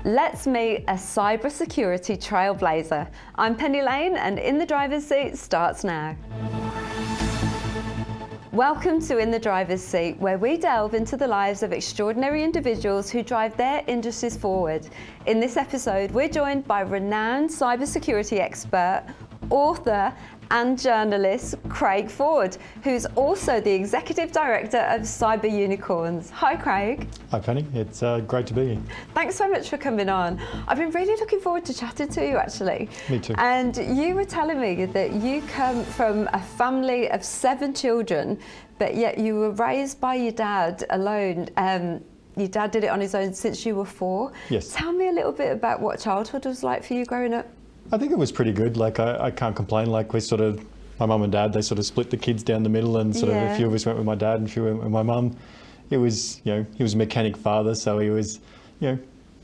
Let's meet a cybersecurity trailblazer. I'm Penny Lane, and In the Driver's Seat starts now. Welcome to In the Driver's Seat, where we delve into the lives of extraordinary individuals who drive their industries forward. In this episode, we're joined by renowned cybersecurity expert, author, and journalist Craig Ford, who's also the Executive Director of Cyber Unicorns. Hi, Craig. Hi, Penny. It's great to be here. Thanks so much for coming on. I've been really looking forward to chatting to you, actually. Me too. And you were telling me that you come from a family of 7 children, but yet you were raised by your dad alone. Your dad did it on his own since you were 4. Yes. Tell me a little bit about what childhood was like for you growing up. I think it was pretty good. Like, I can't complain. Like, my mum and dad, they sort of split the kids down the middle, and sort of a few of us went with my dad and a few went with my mum. It was, he was a mechanic father, so he was, we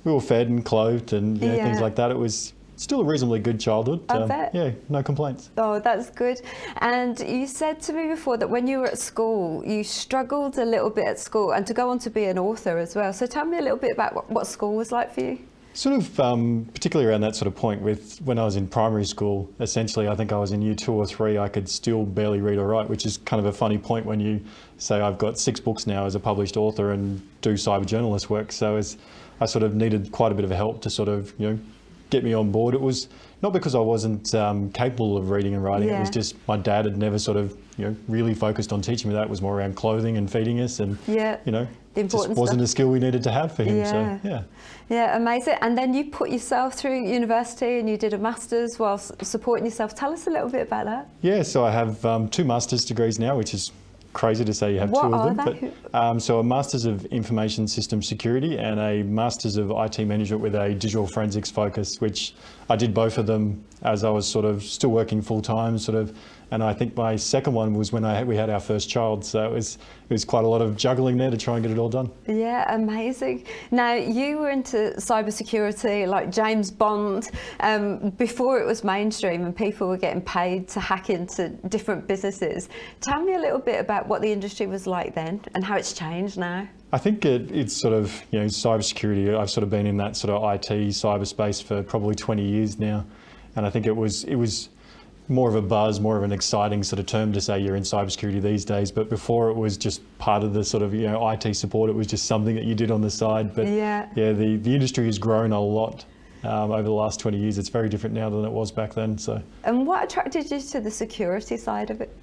were fed and clothed and things like that. It was still a reasonably good childhood. I bet. Yeah, no complaints. Oh, that's good. And you said to me before that when you were at school, you struggled a little bit at school and to go on to be an author as well. So tell me a little bit about what school was like for you. Sort of, particularly around that sort of point with when I was in primary school, essentially I think I was in year 2 or 3, I could still barely read or write, which is kind of a funny point when you say I've got 6 books now as a published author and do cyber journalist work. So I sort of needed quite a bit of help to sort of, get me on board. It was not because I wasn't capable of reading and writing, it was just my dad had never sort of, really focused on teaching me that. It was more around clothing and feeding us and, the important just wasn't stuff. a skill we needed to have for him. So, Yeah, amazing. And then you put yourself through university and you did a master's while supporting yourself. Tell us a little bit about that. Yeah, so I have 2 master's degrees now, which is crazy to say you have 2 of them. But, so a Masters of Information System Security and a Masters of IT Management with a digital forensics focus, which I did both of them as I was sort of still working full time, and I think my second one was when we had our first child. So it was quite a lot of juggling there to try and get it all done. Yeah, amazing. Now, you were into cybersecurity like James Bond before it was mainstream and people were getting paid to hack into different businesses. Tell me a little bit about what the industry was like then and how it's changed now. I think it's sort of, cybersecurity, I've sort of been in that sort of IT cyberspace for probably 20 years now. And I think it was more of a buzz, more of an exciting sort of term to say you're in cybersecurity these days. But before it was just part of the sort of, IT support. It was just something that you did on the side. But the industry has grown a lot over the last 20 years. It's very different now than it was back then. So. And what attracted you to the security side of it?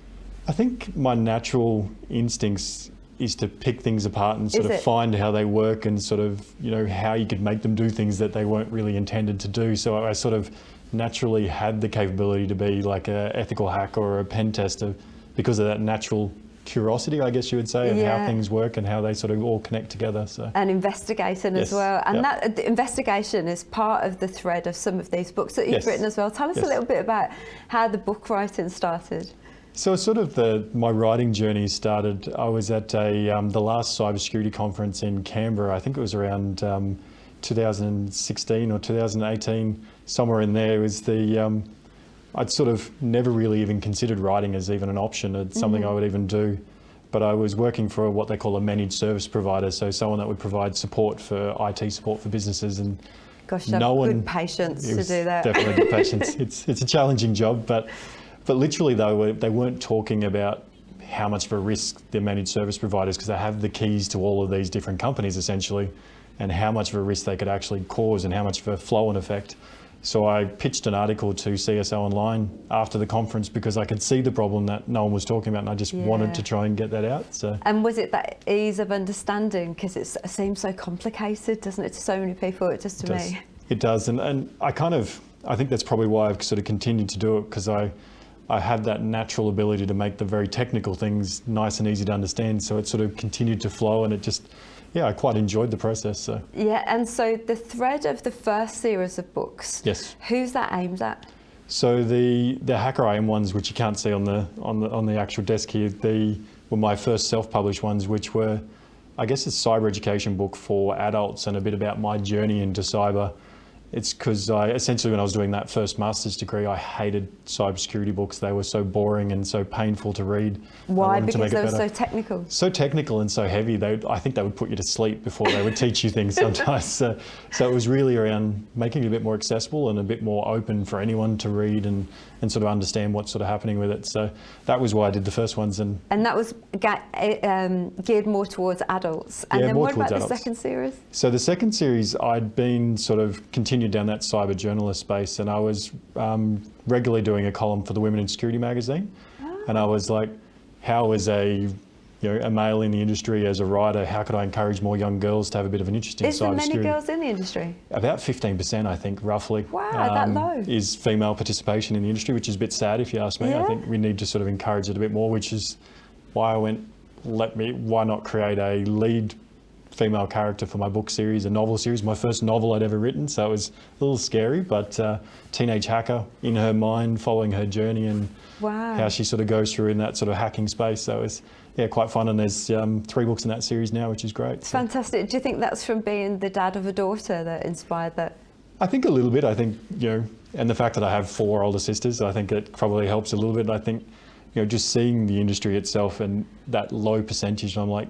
I think my natural instincts is to pick things apart and sort of find how they work and sort of, how you could make them do things that they weren't really intended to do. So I sort of naturally had the capability to be like an ethical hacker or a pen tester because of that natural curiosity, I guess you would say, of how things work and how they sort of all connect together. So. And investigating as well. And that the investigation is part of the thread of some of these books that you've written as well. Tell us a little bit about how the book writing started. So sort of my writing journey started, I was at the last cybersecurity conference in Canberra. I think it was around 2016 or 2018, somewhere in there. It was I'd sort of never really even considered writing as even an option. It's something I would even do. But I was working for what they call a managed service provider, so someone that would provide support for IT support for businesses. And gosh, you have good patience to do that. Definitely good patience. It's a challenging job, but literally though, they weren't talking about how much of a risk the managed service providers, because they have the keys to all of these different companies essentially, and how much of a risk they could actually cause and how much of a flow-on effect. So I pitched an article to CSO Online after the conference because I could see the problem that no one was talking about, and I just wanted to try and get that out. So. And was it that ease of understanding? Because it seems so complicated, doesn't it, to so many people, it does to me. It does, and I think that's probably why I've sort of continued to do it, because I had that natural ability to make the very technical things nice and easy to understand. So it sort of continued to flow, and it just, I quite enjoyed the process. So. Yeah, and so the thread of the first series of books, who's that aimed at? So the Hacker IM ones, which you can't see on the actual desk here, were my first self-published ones, which were, I guess, a cyber education book for adults and a bit about my journey into cyber. It's because essentially when I was doing that first master's degree, I hated cybersecurity books. They were so boring and so painful to read. Why? Because they were so technical. So technical and so heavy. I think they would put you to sleep before they would teach you things sometimes. So it was really around making it a bit more accessible and a bit more open for anyone to read and sort of understand what's sort of happening with it. So that was why I did the first ones. And that was geared more towards adults. And then what about the second series? So the second series, I'd been sort of continued down that cyber journalist space, and I was regularly doing a column for the Women in Security magazine. And I was like, how as a male in the industry, as a writer, how could I encourage more young girls to have a bit of an interest in cybersecurity? Is there many girls in the industry? About 15%, I think, roughly. Wow, that low. Is female participation in the industry, which is a bit sad if you ask me. Yeah. I think we need to sort of encourage it a bit more, which is why I went, why not create a lead female character for my book series, a novel series, my first novel I'd ever written, so it was a little scary, but teenage hacker in her mind, following her journey and how she sort of goes through in that sort of hacking space. So it's quite fun, and there's 3 books in that series now, which is great. It's fantastic. Do you think that's from being the dad of a daughter that inspired that? I think a little bit. I think, and the fact that I have 4 older sisters, I think it probably helps a little bit. I think, just seeing the industry itself and that low percentage, I'm like,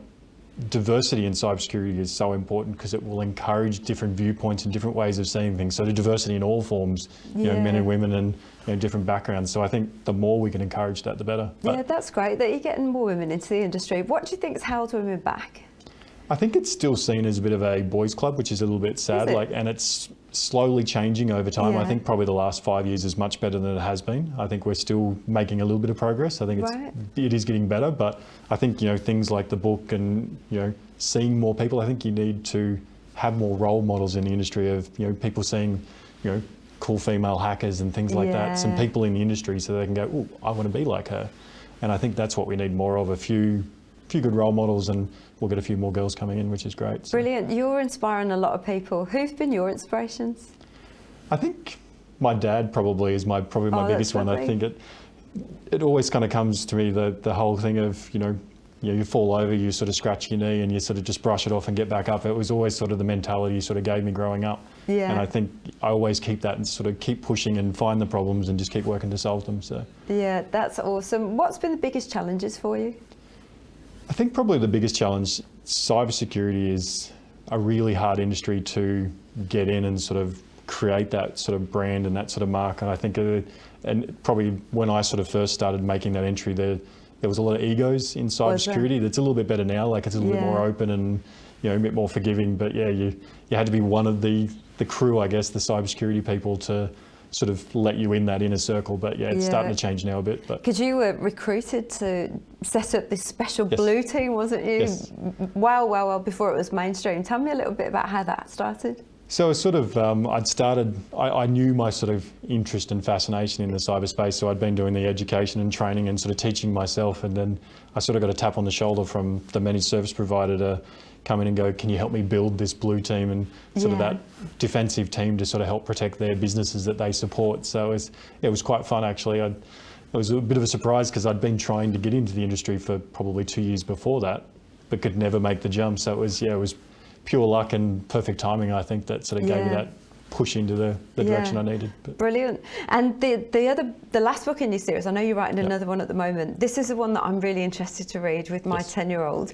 diversity in cybersecurity is so important because it will encourage different viewpoints and different ways of seeing things. So the diversity in all forms, men and women and different backgrounds. So I think the more we can encourage that, the better. But that's great that you're getting more women into the industry. What do you think has held women back? I think it's still seen as a bit of a boys' club, which is a little bit sad. And it's slowly changing over time. Yeah. I think probably the last 5 years is much better than it has been. I think we're still making a little bit of progress. I think it is getting better, but I think things like the book and seeing more people. I think you need to have more role models in the industry of people seeing cool female hackers and things like that. Some people in the industry so they can go, oh, I want to be like her. And I think that's what we need more of. A few good role models, and we'll get a few more girls coming in, which is great. So. Brilliant. You're inspiring a lot of people. Who've been your inspirations? I think my dad probably is my biggest one. I think it always kind of comes to me, the whole thing of, you fall over, you sort of scratch your knee and you sort of just brush it off and get back up. It was always sort of the mentality he sort of gave me growing up. Yeah. And I think I always keep that and sort of keep pushing and find the problems and just keep working to solve them. So. Yeah, that's awesome. What's been the biggest challenges for you? I think probably the biggest challenge, cybersecurity is a really hard industry to get in and sort of create that sort of brand and that sort of mark. And I think, and probably when I sort of first started making that entry, there was a lot of egos in cybersecurity. That's a little bit better now. Like it's a little bit more open and a bit more forgiving. But yeah, you had to be one of the crew, I guess, the cybersecurity people to sort of let you in that inner circle. But yeah, it's starting to change now a bit. Because you were recruited to set up this special blue team, wasn't you? Yes. Well before it was mainstream. Tell me a little bit about how that started. So it's sort of, I knew my sort of interest and fascination in the cyberspace, so I'd been doing the education and training and sort of teaching myself, and then I sort of got a tap on the shoulder from the managed service provider to come in and go, can you help me build this blue team and sort of that defensive team to sort of help protect their businesses that they support. So it was quite fun actually. It was a bit of a surprise because I'd been trying to get into the industry for probably 2 years before that, but could never make the jump. So it was pure luck and perfect timing, I think, that sort of gave me that push into the direction I needed. But. Brilliant. And the last book in your series, I know you're writing another one at the moment. This is the one that I'm really interested to read with my 10-year-old.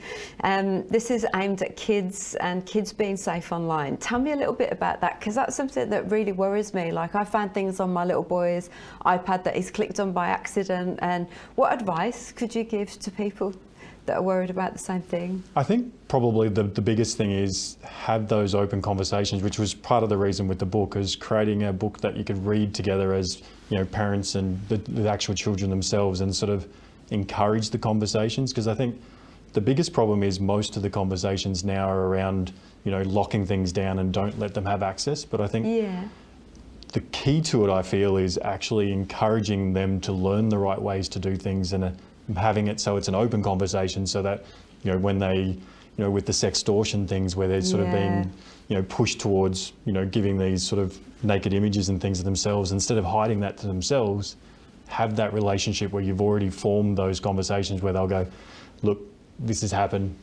This is aimed at kids and kids being safe online. Tell me a little bit about that, because that's something that really worries me. Like I found things on my little boy's iPad that he's clicked on by accident. And what advice could you give to people that are worried about the same thing? I think probably the biggest thing is have those open conversations, which was part of the reason with the book, is creating a book that you could read together as parents and the actual children themselves, and sort of encourage the conversations. Because I think the biggest problem is most of the conversations now are around locking things down and don't let them have access. But I think the key to it, I feel, is actually encouraging them to learn the right ways to do things, and having it so it's an open conversation, so that when they with the sextortion things where they're sort of being pushed towards giving these sort of naked images and things of themselves, instead of hiding that to themselves, have that relationship where you've already formed those conversations where they'll go, look, this has happened,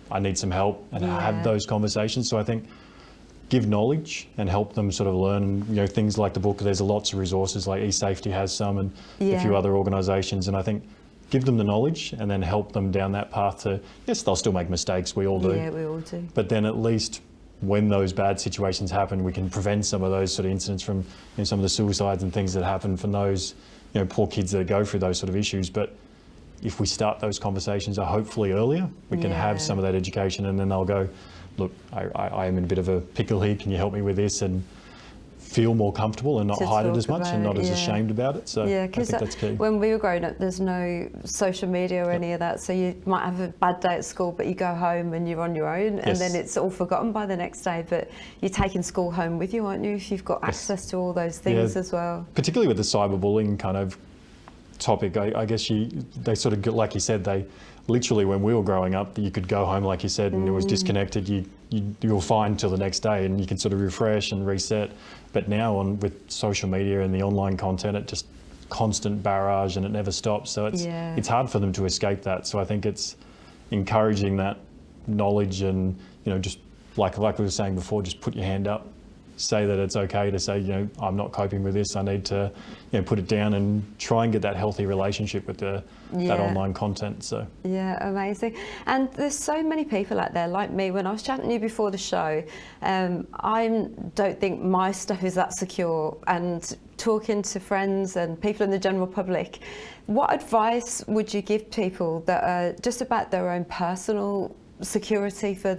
I need some help, and have those conversations. So I think give knowledge and help them sort of learn, things like the book. There's lots of resources, like eSafety has some, and a few other organisations. And I think give them the knowledge and then help them down that path to, yes, they'll still make mistakes, we all do. Yeah, we all do. But then at least when those bad situations happen, we can prevent some of those sort of incidents from some of the suicides and things that happen from those poor kids that go through those sort of issues. But if we start those conversations hopefully earlier, we can have some of that education, and then they'll go, look, I am in a bit of a pickle here, can you help me with this? And feel more comfortable and not hide it as much and not as ashamed about it. So I think that's key. When we were growing up, there's no social media or any of that, so you might have a bad day at school, but you go home and you're on your own, and then it's all forgotten by the next day. But you're taking school home with you, aren't you, if you've got access to all those things as well? Particularly with the cyberbullying kind of topic, I guess they sort of, like you said, they literally, when we were growing up, you could go home, like you said, and it was disconnected. You're fine till the next day, and you can sort of refresh and reset. But now with social media and the online content, it just constant barrage and it never stops. So it's hard for them to escape that. So I think it's encouraging that knowledge and, just like we were saying before, just put your hand up. Say that it's okay to say, I'm not coping with this. I need to, put it down and try and get that healthy relationship with that online content. So yeah, amazing. And there's so many people out there like me. When I was chatting to you before the show, I don't think my stuff is that secure. And talking to friends and people in the general public, what advice would you give people that are just about their own personal security for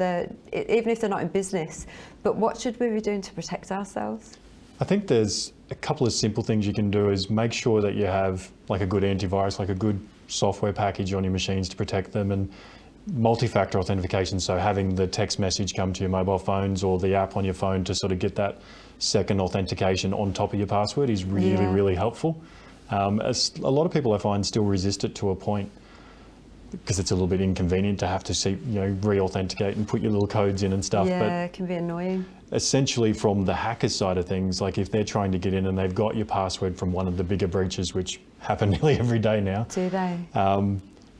even if they're not in business, but what should we be doing to protect ourselves? I think there's a couple of simple things you can do. Is make sure that you have like a good antivirus, like a good software package on your machines to protect them, and multi-factor authentication, so having the text message come to your mobile phones or the app on your phone to sort of get that second authentication on top of your password is really, really helpful. As a lot of people I find still resist it to a point, because it's a little bit inconvenient to have to re-authenticate and put your little codes in and stuff. Yeah, but it can be annoying. Essentially, from the hacker's side of things, like if they're trying to get in and they've got your password from one of the bigger breaches, which happen nearly every day now. Do they?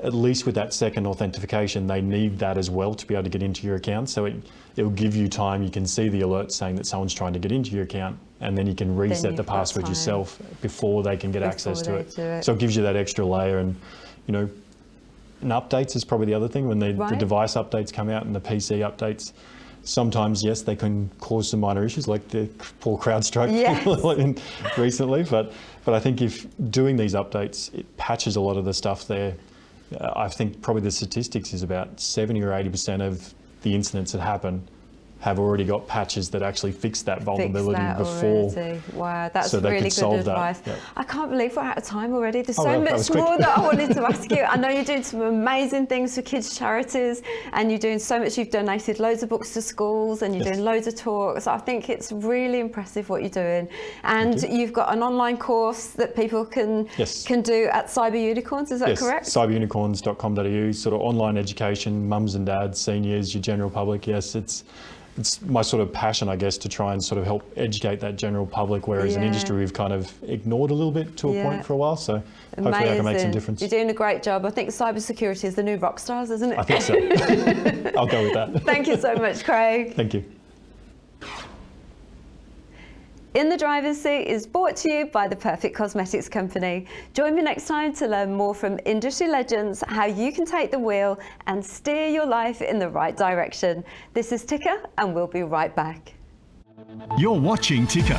At least with that second authentication, they need that as well to be able to get into your account. So it'll give you time. You can see the alert saying that someone's trying to get into your account, and then you can reset the password yourself before they can get access to it. So it gives you that extra layer. And and updates is probably the other thing. When the device updates come out and the PC updates, sometimes, yes, they can cause some minor issues, like the poor CrowdStrike people recently. But I think if doing these updates, it patches a lot of the stuff there. I think probably the statistics is about 70 or 80% of the incidents that happen have already got patches that actually fix that vulnerability before. Wow, that's so really good advice. Yep. I can't believe we're out of time already. There's so much more that I wanted to ask you. I know you're doing some amazing things for kids' charities, and you're doing so much. You've donated loads of books to schools, and you're doing loads of talks. I think it's really impressive what you're doing. And you've got an online course that people can do at Cyber Unicorns, is that correct? cyberunicorns.com.au, sort of online education, mums and dads, seniors, your general public. Yes, it's my sort of passion, I guess, to try and sort of help educate that general public, whereas an industry we've kind of ignored a little bit to a point for a while. So hopefully I can make some difference. You're doing a great job. I think cybersecurity is the new rock stars, isn't it? I think so. I'll go with that. Thank you so much, Craig. Thank you. In the Driver's Seat is brought to you by the Perfect Cosmetics Company. Join me next time to learn more from industry legends how you can take the wheel and steer your life in the right direction. This is Ticker, and we'll be right back. You're watching Ticker.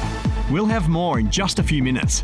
We'll have more in just a few minutes.